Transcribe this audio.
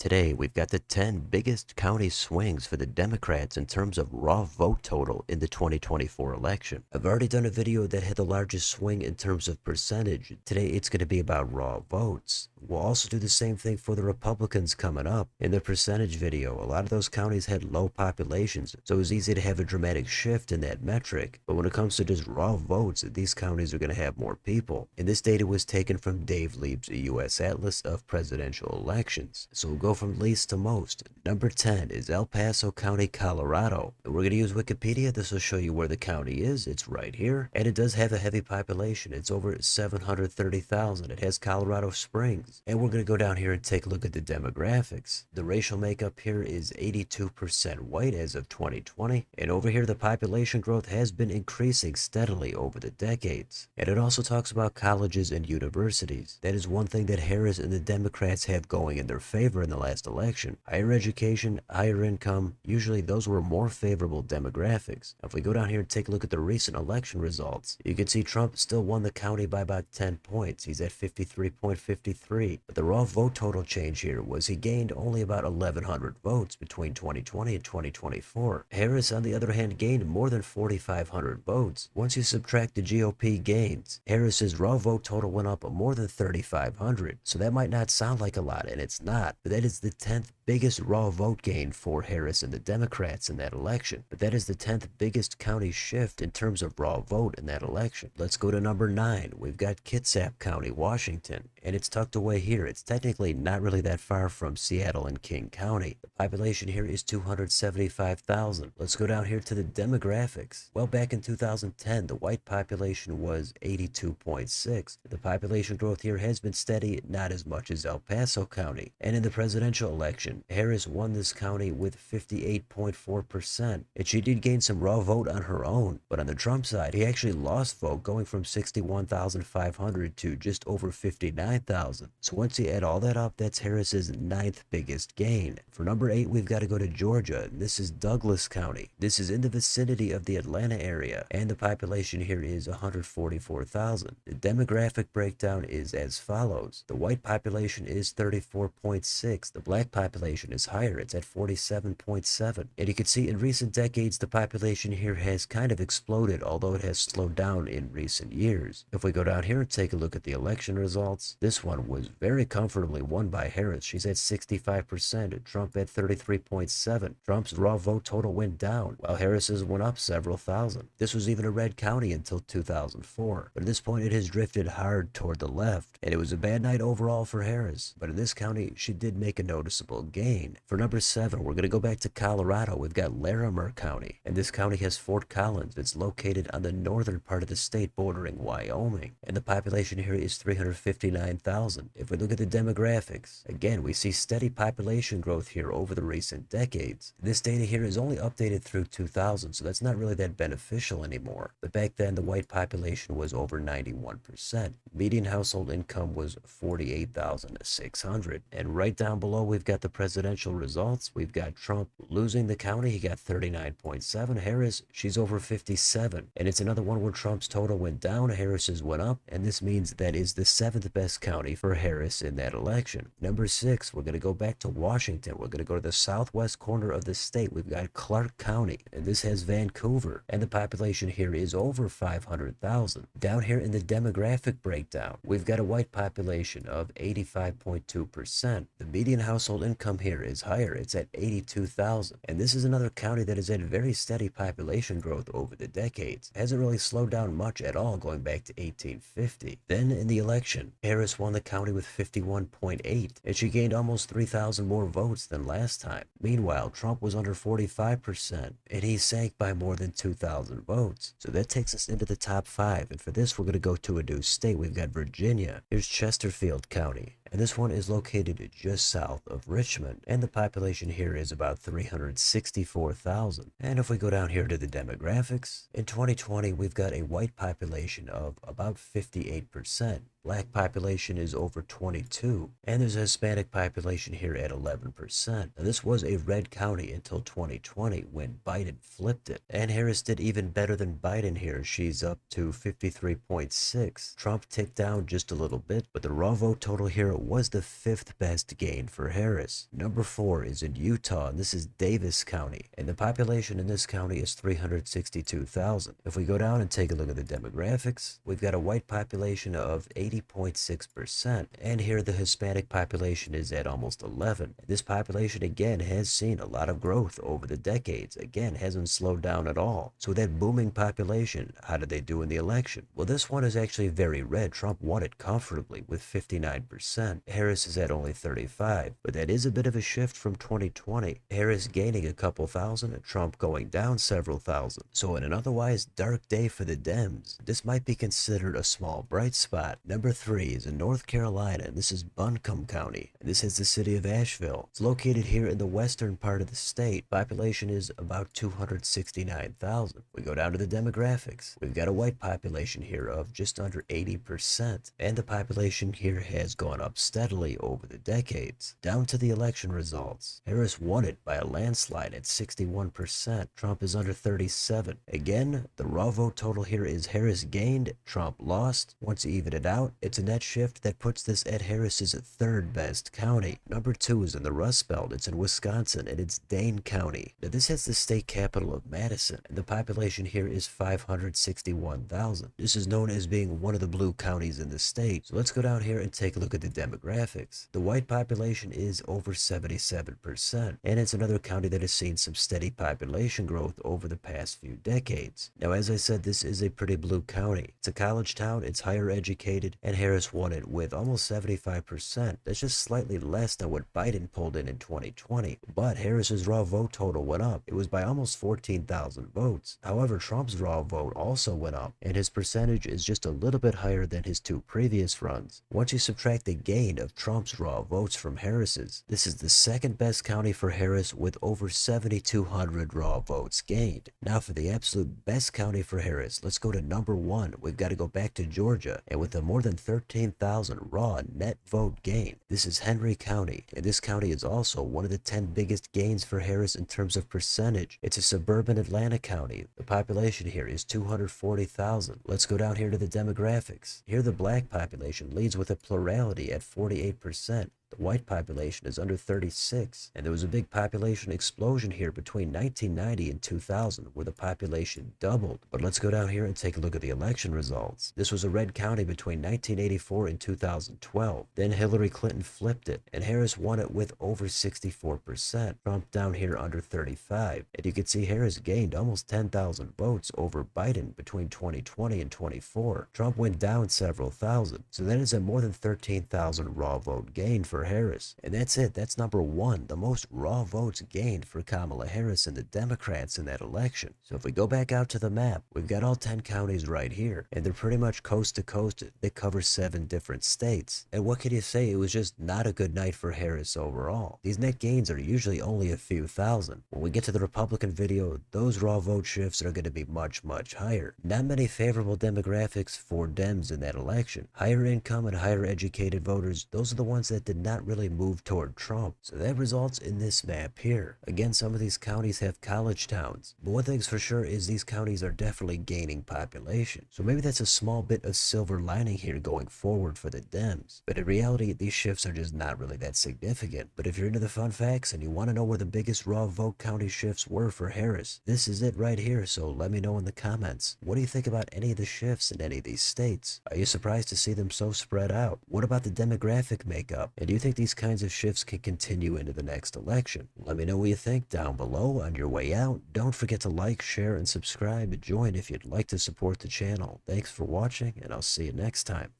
Today, we've got the 10 biggest county swings for the Democrats in terms of raw vote total in the 2024 election. I've already done a video that had the largest swing in terms of percentage. Today, it's going to be about raw votes. We'll also do the same thing for the Republicans coming up. In the percentage video, a lot of those counties had low populations, so it was easy to have a dramatic shift in that metric. But when it comes to just raw votes, these counties are going to have more people. And this data was taken from Dave Leip's U.S. Atlas of Presidential Elections. So we'll go from least to most. Number 10 is El Paso County, Colorado. And we're going to use Wikipedia. This will show you where the county is. It's right here. And it does have a heavy population. It's over 730,000. It has Colorado Springs. And we're going to go down here and take a look at the demographics. The racial makeup here is 82% white as of 2020. And over here, the population growth has been increasing steadily over the decades. And it also talks about colleges and universities. That is one thing that Harris and the Democrats have going in their favor in the last election. Higher education, higher income, usually those were more favorable demographics. If we go down here and take a look at the recent election results, you can see Trump still won the county by about 10 points. He's at 53.53. But the raw vote total change here was he gained only about 1,100 votes between 2020 and 2024. Harris, on the other hand, gained more than 4,500 votes. Once you subtract the GOP gains, Harris's raw vote total went up more than 3,500. So that might not sound like a lot, and it's not, but that is the 10th biggest raw vote gain for Harris and the Democrats in that election. But that is the 10th biggest county shift in terms of raw vote in that election. Let's go to number 9. We've got Kitsap County, Washington, and it's tucked away here. It's technically not really that far from Seattle and King County. The population here is 275,000. Let's go down here to the demographics. Well, back in 2010, the white population was 82.6. The population growth here has been steady, not as much as El Paso County. And in the presidential election, Harris won this county with 58.4%. And she did gain some raw vote on her own. But on the Trump side, he actually lost vote, going from 61,500 to just over 59,000. So once you add all that up, that's Harris's 9th biggest gain. For number 8, we've got to go to Georgia. This is Douglas County. This is in the vicinity of the Atlanta area, and the population here is 144,000. The demographic breakdown is as follows. The white population is 34.6. The black population is higher. It's at 47.7. And you can see in recent decades, the population here has kind of exploded, although it has slowed down in recent years. If we go down here and take a look at the election results, this one was very comfortably won by Harris. She's at 65%, Trump at 33.7. Trump's raw vote total went down, while Harris's went up several thousand. This was even a red county until 2004. But at this point, it has drifted hard toward the left, and it was a bad night overall for Harris. But in this county, she did make a noticeable gain. For number 7, we're going to go back to Colorado. We've got Larimer County, and this county has Fort Collins. It's located on the northern part of the state bordering Wyoming, and the population here is 359,000. If we look at the demographics, again, we see steady population growth here over the recent decades. This data here is only updated through 2000, so that's not really that beneficial anymore. But back then, the white population was over 91%. Median household income was 48,600. And right down below, we've got the presidential results. We've got Trump losing the county. He got 39.7. Harris, she's over 57. And it's another one where Trump's total went down, Harris's went up, and this means that is the 7th best county for Harris in that election. Number 6, we're going to go back to Washington. We're going to go to the southwest corner of the state. We've got Clark County, and this has Vancouver, and the population here is over 500,000. Down here in the demographic breakdown, we've got a white population of 85.2%. The median household income here is higher. It's at 82,000. And this is another county that has had very steady population growth over the decades. It hasn't really slowed down much at all going back to 1850. Then in the election, Harris won the county with 51.8, and she gained almost 3,000 more votes than last time. Meanwhile, Trump was under 45%, and he sank by more than 2,000 votes. So that takes us into the top 5, and for this, we're going to go to a new state. We've got Virginia. Here's Chesterfield County, and this one is located just south of Richmond, and the population here is about 364,000. And if we go down here to the demographics, in 2020, we've got a white population of about 58%. Black population is over 22, and there's a Hispanic population here at 11%. Now, this was a red county until 2020 when Biden flipped it, and Harris did even better than Biden here. She's up to 53.6. Trump ticked down just a little bit, but the raw vote total here was the 5th best gain for Harris. Number 4 is in Utah, and this is Davis County, and the population in this county is 362,000. If we go down and take a look at the demographics, we've got a white population of 80.6%, and here the Hispanic population is at almost 11. This population again has seen a lot of growth over the decades, again hasn't slowed down at all. So that booming population, how did they do in the election? Well, this one is actually very red. Trump won it comfortably with 59%. Harris is at only 35, but that is a bit of a shift from 2020. Harris gaining a couple thousand and Trump going down several thousand. So in an otherwise dark day for the Dems, this might be considered a small bright spot. Number 3 is in North Carolina, and this is Buncombe County, and this is the city of Asheville. It's located here in the western part of the state. Population is about 269,000. We go down to the demographics. We've got a white population here of just under 80%, and the population here has gone up steadily over the decades. Down to the election results. Harris won it by a landslide at 61%. Trump is under 37. Again, the raw vote total here is Harris gained, Trump lost. Once you even it out, it's a net shift that puts this at Harris's 3rd best county. Number 2 is in the Rust Belt. It's in Wisconsin, and it's Dane County. Now, this has the state capital of Madison, and the population here is 561,000. This is known as being one of the blue counties in the state. So let's go down here and take a look at the demographics. The white population is over 77%, and it's another county that has seen some steady population growth over the past few decades. Now, as I said, this is a pretty blue county. It's a college town, it's higher educated, and Harris won it with almost 75%. That's just slightly less than what Biden pulled in 2020. But Harris's raw vote total went up. It was by almost 14,000 votes. However, Trump's raw vote also went up, and his percentage is just a little bit higher than his 2 previous runs. Once you subtract the gain of Trump's raw votes from Harris's, this is the 2nd best county for Harris with over 7,200 raw votes gained. Now for the absolute best county for Harris, let's go to number 1. We've got to go back to Georgia, and with a more than 13,000 raw net vote gain, this is Henry County, and this county is also one of the 10 biggest gains for Harris in terms of percentage. It's a suburban Atlanta county. The population here is 240,000. Let's go down here to the demographics. Here the black population leads with a plurality at 48%. The white population is under 36, and there was a big population explosion here between 1990 and 2000 where the population doubled. But let's go down here and take a look at the election results. This was a red county between 1984 and 2012. Then Hillary Clinton flipped it, and Harris won it with over 64%. Trump down here under 35, and you can see Harris gained almost 10,000 votes over Biden between 2020 and 24. Trump went down several thousand, so that is a more than 13,000 raw vote gain for Harris. And that's it. That's number 1, the most raw votes gained for Kamala Harris and the Democrats in that election. So if we go back out to the map, we've got all 10 counties right here, and they're pretty much coast to coast. They cover 7 different states. And what can you say? It was just not a good night for Harris overall. These net gains are usually only a few thousand. When we get to the Republican video, those raw vote shifts are going to be much, much higher. Not many favorable demographics for Dems in that election. Higher income and higher educated voters, those are the ones that did not really move toward Trump. So that results in this map here. Again, some of these counties have college towns, but one thing's for sure is these counties are definitely gaining population. So maybe that's a small bit of silver lining here going forward for the Dems. But in reality, these shifts are just not really that significant. But if you're into the fun facts and you want to know where the biggest raw vote county shifts were for Harris, this is it right here. So let me know in the comments. What do you think about any of the shifts in any of these states? Are you surprised to see them so spread out? What about the demographic makeup? And do you think these kinds of shifts can continue into the next election? Let me know what you think down below. On your way out, don't forget to like, share, and subscribe. Join if you'd like to support the channel. Thanks for watching, and I'll see you next time.